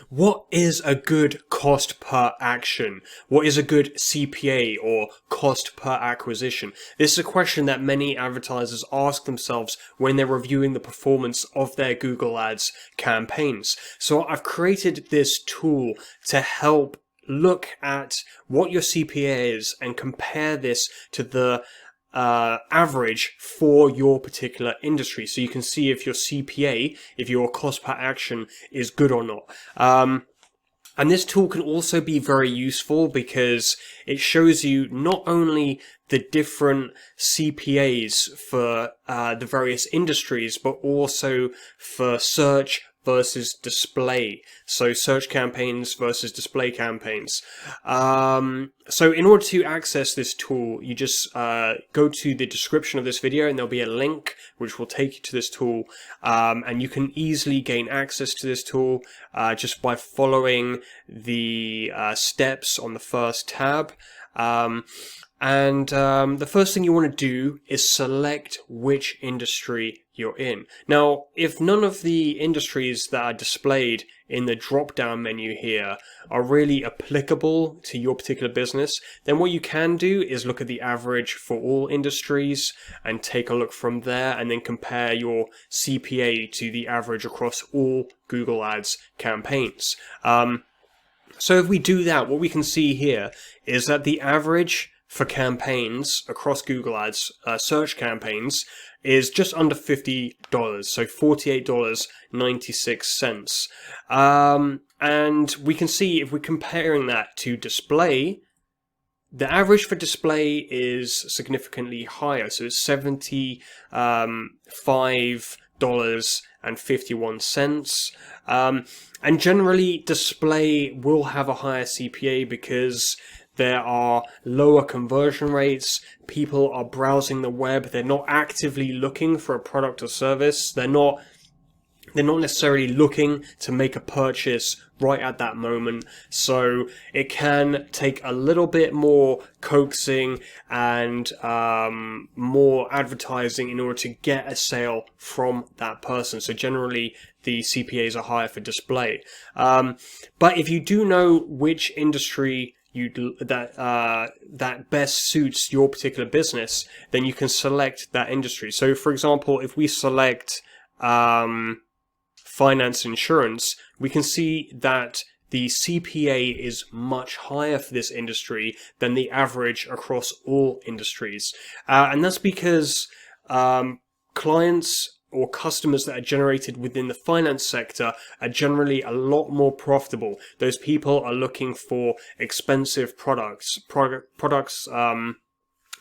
What is a good cost per action? What is a good CPA or cost per acquisition? This is a question that many advertisers ask themselves when they're reviewing the performance of their Google Ads campaigns. So I've created this tool to help look at what your CPA is and compare this to the average for your particular industry, so you can see if your CPA, if your cost per action is good or not. And this tool can also be very useful because it shows you not only the different CPAs for the various industries, but also for search versus display. So search campaigns versus display campaigns. So in order to access this tool, you just go to the description of this video and there'll be a link which will take you to this tool. And you can easily gain access to this tool just by following the steps on the first tab. The first thing you want to do is select which industry you're in. Now, if none of the industries that are displayed in the drop-down menu here are really applicable to your particular business, then what you can do is look at the average for all industries and take a look from there, and then compare your CPA to the average across all Google Ads campaigns. So if we do that, what we can see here is that the average for campaigns across Google Ads, search campaigns, is just under $50, so $48.96. And we can see if we're comparing that to display, the average for display is significantly higher, so it's $75.51. And generally, display will have a higher CPA because there are lower conversion rates. People are browsing the web. They're not actively looking for a product or service. They're not necessarily looking to make a purchase right at that moment. So it can take a little bit more coaxing and more advertising in order to get a sale from that person. So generally, the CPAs are higher for display. But if you do know which industry that best suits your particular business, then you can select that industry. So for example, if we select finance insurance, we can see that the CPA is much higher for this industry than the average across all industries. And that's because clients or customers that are generated within the finance sector are generally a lot more profitable. Those people are looking for expensive products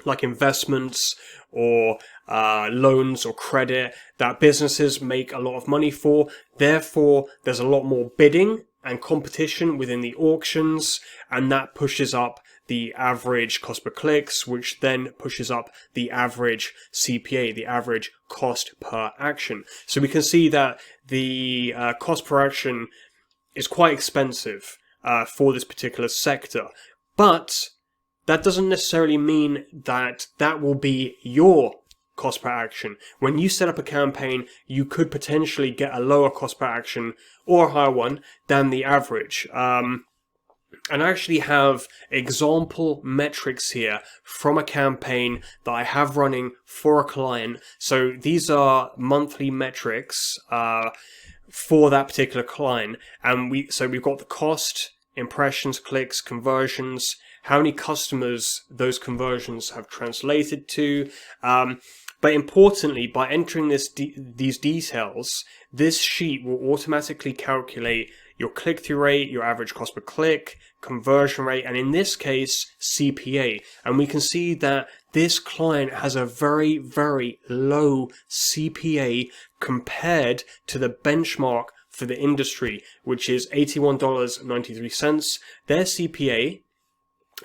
like investments or loans or credit that businesses make a lot of money for. Therefore, there's a lot more bidding and competition within the auctions, and that pushes up the average cost per clicks, which then pushes up the average CPA, the average cost per action. So we can see that the cost per action is quite expensive for this particular sector, but that doesn't necessarily mean that that will be your cost per action. When you set up a campaign, you could potentially get a lower cost per action or a higher one than the average. And I actually have example metrics here from a campaign that I have running for a client. So these are monthly metrics for that particular client. And we've got the cost, impressions, clicks, conversions, how many customers those conversions have translated to. But importantly, by entering these details, this sheet will automatically calculate your click-through rate, your average cost per click, conversion rate, and in this case, CPA. And we can see that this client has a very, very low CPA compared to the benchmark for the industry, which is $81.93. Their CPA,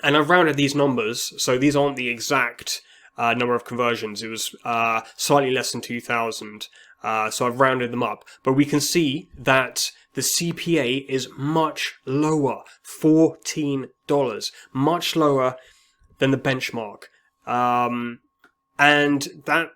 and I've rounded these numbers, so these aren't the exact number of conversions. It was slightly less than 2,000. So I've rounded them up. But we can see that the CPA is much lower, $14, much lower than the benchmark. And that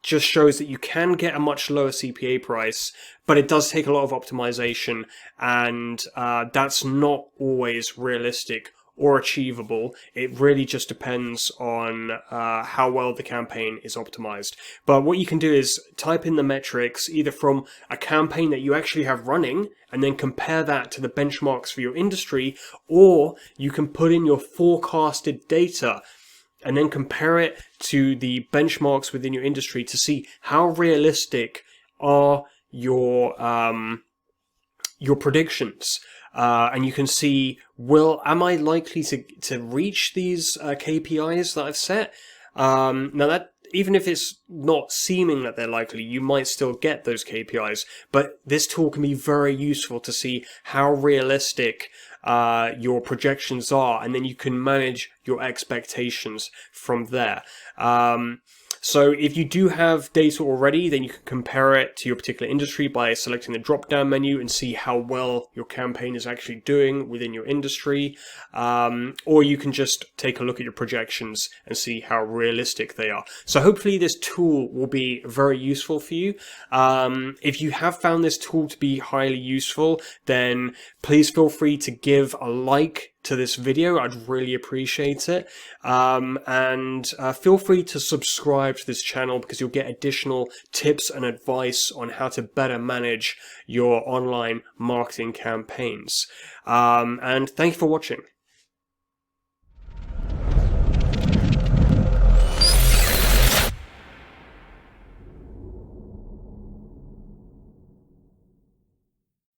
just shows that you can get a much lower CPA price, but it does take a lot of optimization, and that's not always realistic or achievable. It really just depends on how well the campaign is optimized. But what you can do is type in the metrics either from a campaign that you actually have running and then compare that to the benchmarks for your industry, or you can put in your forecasted data and then compare it to the benchmarks within your industry to see how realistic are your predictions. And you can see, am I likely to reach these KPIs that I've set? Now that, even if it's not seeming that they're likely, you might still get those KPIs. But this tool can be very useful to see how realistic your projections are, and then you can manage your expectations from there. So if you do have data already, then you can compare it to your particular industry by selecting the drop-down menu and see how well your campaign is actually doing within your industry. Or you can just take a look at your projections and see how realistic they are. So hopefully this tool will be very useful for you. If you have found this tool to be highly useful, then please feel free to give a like to this video. I'd really appreciate it. And feel free to subscribe to this channel, because you'll get additional tips and advice on how to better manage your online marketing campaigns. And thank you for watching.